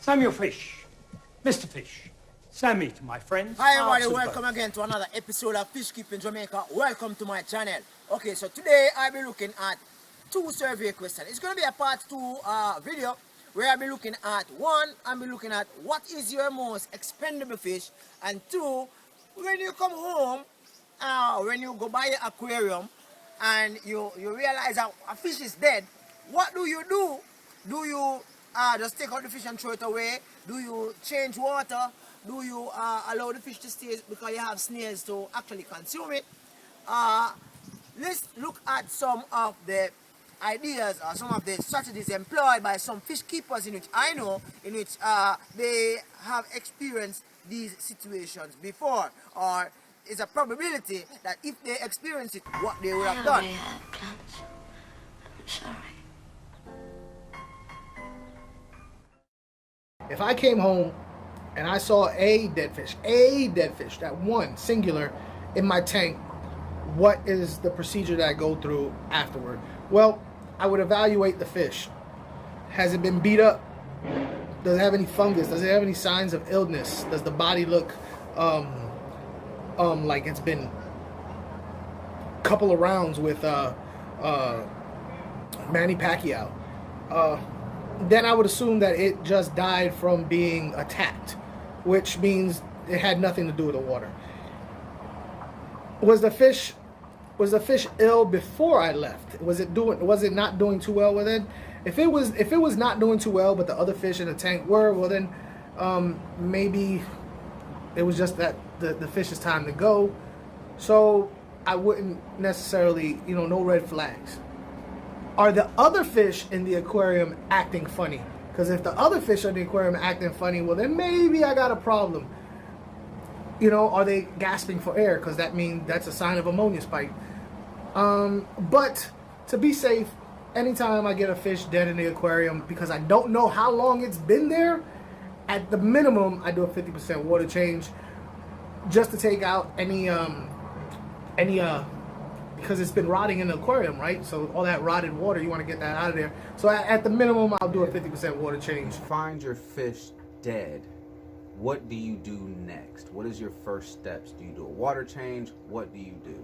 Samuel Fish, Mr. Fish, Sammy to my friends. Hi everybody, welcome again to another episode of Fish Keeping Jamaica. Welcome to my channel. Okay, so today I'll be looking at two survey questions. It's going to be a part 2 video where I'll be looking at one, I'll be looking at what is your most expendable fish, and two, when you come home, when you go buy your aquarium and you realize that a fish is dead, what do you do? Do you just take out the fish and throw it away? Do you change water? Do you allow the fish to stay because you have snails to actually consume it? Let's look at some of the ideas or some of the strategies employed by some fish keepers in which I know, in which they have experienced these situations before, or is a probability that if they experience it, what they would have done. I'm sorry. If I came home and I saw a dead fish, that one, singular, in my tank, what is the procedure that I go through afterward? Well, I would evaluate the fish. Has it been beat up? Does it have any fungus? Does it have any signs of illness? Does the body look like it's been a couple of rounds with Manny Pacquiao? Then I would assume that it just died from being attacked, which means it had nothing to do with the water. Was the fish ill before I left? Was it not doing too well with it? If it was not doing too well, but the other fish in the tank were, well then maybe it was just that the fish's time to go. So I wouldn't necessarily, no red flags. Are the other fish in the aquarium acting funny? Because if the other fish in the aquarium acting funny, well then maybe I got a problem. Are they gasping for air? Because that's a sign of ammonia spike. But to be safe, anytime I get a fish dead in the aquarium, because I don't know how long it's been there, at the minimum I do a 50% water change, just to take out any because it's been rotting in the aquarium, right? So all that rotted water, you want to get that out of there. So at the minimum, I'll do a 50% water change. Find your fish dead. What do you do next? What is your first steps? Do you do a water change? What do you do?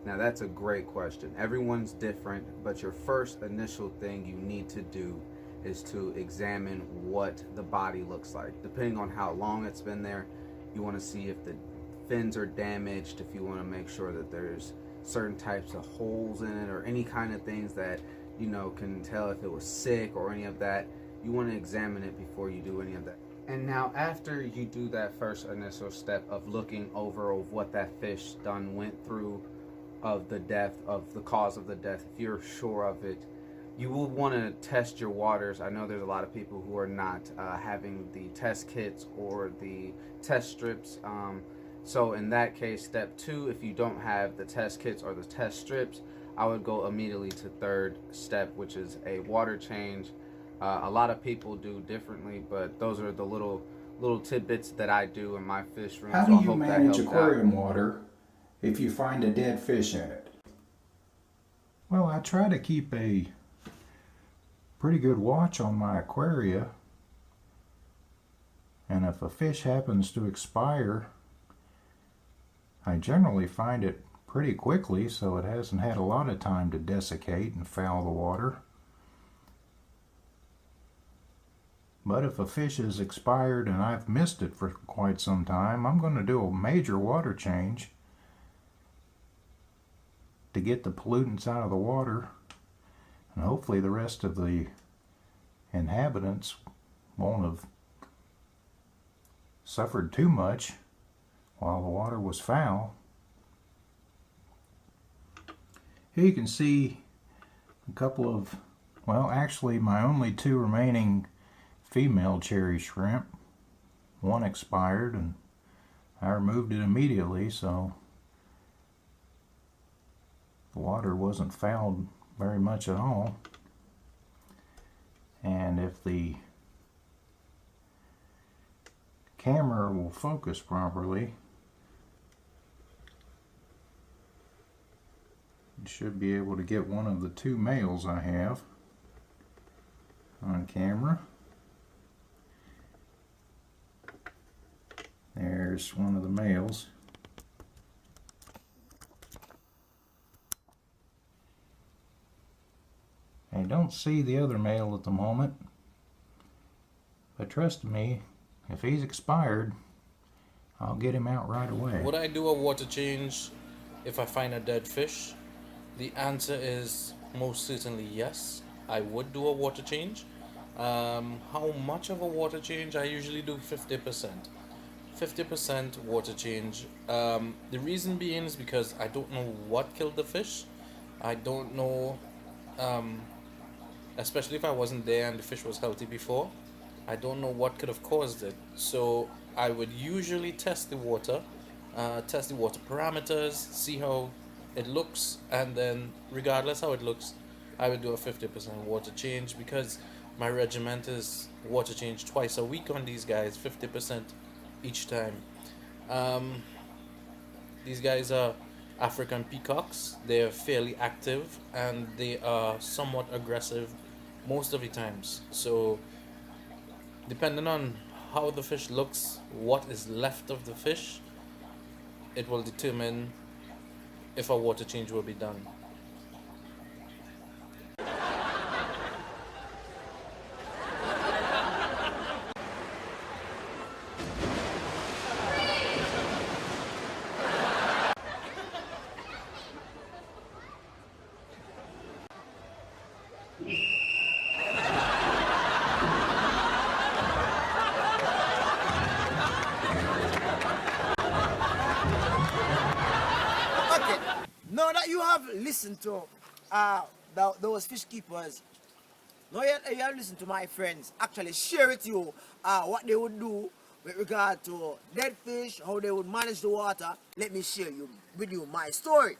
Now that's a great question. Everyone's different, but your first initial thing you need to do is to examine what the body looks like. Depending on how long it's been there, you want to see if the fins are damaged, if you want to make sure that there's certain types of holes in it or any kind of things that can tell if it was sick or any of that. You want to examine it before you do any of that. And now after you do that first initial step of looking over of what that fish went through, of the death, of the cause of the death, if you're sure of it, you will want to test your waters. I know there's a lot of people who are not having the test kits or the test strips. So in that case, step 2, if you don't have the test kits or the test strips, I would go immediately to third step, which is a water change. A lot of people do differently, but those are the little tidbits that I do in my fish room. How do you manage aquarium water if you find a dead fish in it? Well, I try to keep a pretty good watch on my aquaria, and if a fish happens to expire, I generally find it pretty quickly, so it hasn't had a lot of time to desiccate and foul the water. But if a fish is expired and I've missed it for quite some time, I'm going to do a major water change to get the pollutants out of the water, and hopefully the rest of the inhabitants won't have suffered too much while the water was foul. Here you can see a couple of, well, actually my only 2 remaining female cherry shrimp. One expired and I removed it immediately, so the water wasn't fouled very much at all. And if the camera will focus properly, you should be able to get one of the 2 males I have on camera. There's one of the males. I don't see the other male at the moment, but trust me, if he's expired, I'll get him out right away. Would I do a water change if I find a dead fish? The answer is most certainly yes. I would do a water change. How much of a water change? I usually do 50%. 50% water change. The reason being is because I don't know what killed the fish. I don't know, especially if I wasn't there and the fish was healthy before, I don't know what could have caused it. So I would usually test the water parameters, see how it looks, and then regardless how it looks, I would do a 50% water change, because my regiment is water change twice a week on these guys, 50% each time. These guys are African peacocks. They're fairly active and they are somewhat aggressive most of the times. So depending on how the fish looks, what is left of the fish, it will determine if a water change will be done. Now that you have listened to those fish keepers, now you have listened to my friends actually share with you what they would do with regard to dead fish, how they would manage the water. Let me share with you my story.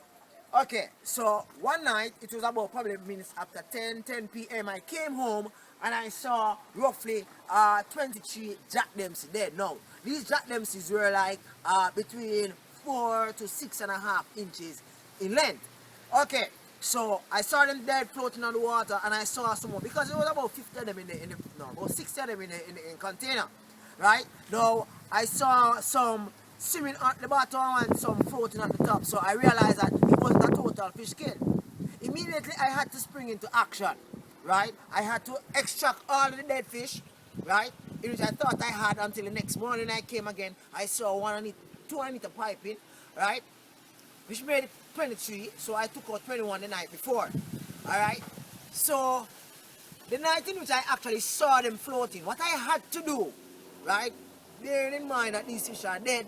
Okay, so one night, it was about probably minutes after 10 p.m. I came home and I saw roughly 23 jack dempsey dead. Now, these jack dempseys were like between 4 to 6.5 inches in length. Okay, so I saw them dead floating on the water, and I saw someone, because it was about 50 of them about 60 of them in the container, right? Now I saw some swimming at the bottom and some floating at the top, so I realized that it wasn't a total fish kill. Immediately I had to spring into action, right? I had to extract all of the dead fish, right? In which I thought I had until the next morning. I came again, I saw 200 meter piping, right? Which made it 23, so I took out 21 the night before. Alright, so the night in which I actually saw them floating, what I had to do, right, bearing in mind that these fish are dead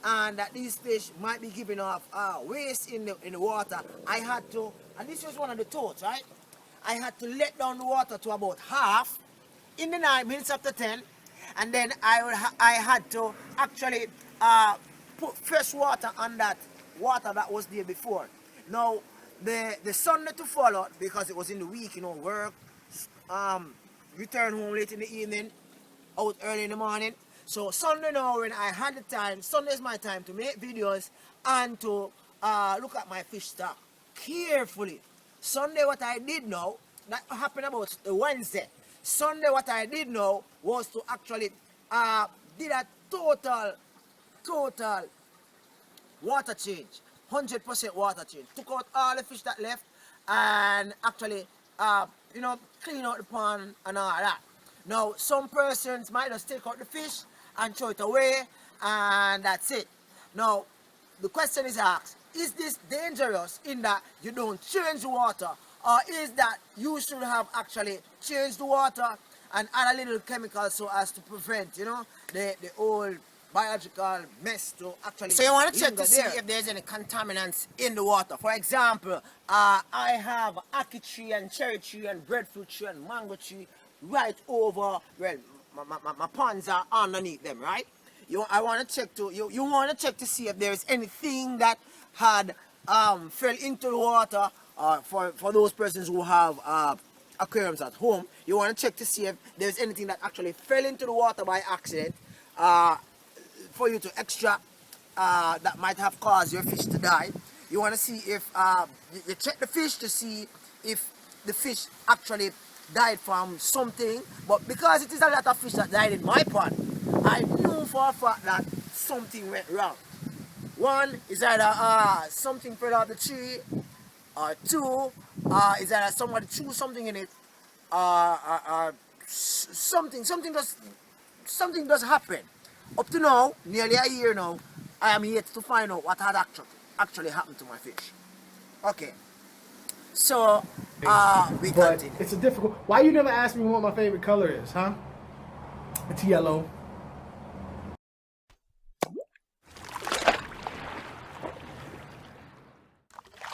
and that these fish might be giving off waste in the water, I had to, and this was one of the thoughts, right, I had to let down the water to about half in the night, minutes after 10, and then I had to actually put fresh water on that water that was there before. Now the Sunday to follow, because it was in the week, you know, work, return home late in the evening, out early in the morning. So Sunday now, when I had the time, Sunday is my time to make videos and to look at my fish stock carefully. Sunday, what I did now, that happened about the Wednesday. Sunday, what I did now was to actually did a total water change, 100% water change. Took out all the fish that left and actually, you know, clean out the pond and all that. Now, some persons might just take out the fish and throw it away, and that's it. Now, the question is asked, is this dangerous in that you don't change the water, or is that you should have actually changed the water and add a little chemical so as to prevent, you know, the old biological mess to actually. So you want to check to see if there's any contaminants in the water. For example, I have ackee tree and cherry tree and breadfruit tree and mango tree right over, well, my ponds are underneath them, right? I want to check to you want to check to see if there's anything that had fell into the water. For those persons who have aquariums at home, you want to check to see if there's anything that actually fell into the water by accident. For you to extract that might have caused your fish to die. You want to see if you check the fish to see if the fish actually died from something. But because it is a lot of fish that died in my pond, I knew for a fact that something went wrong. One is either something fell out the tree, or two is either somebody threw something in it, something does happen. Up to now, nearly a year now, I am yet to find out what had actually happened to my fish. Okay, so but it's a difficult. Why you never asked me what my favorite color is, huh? It's yellow.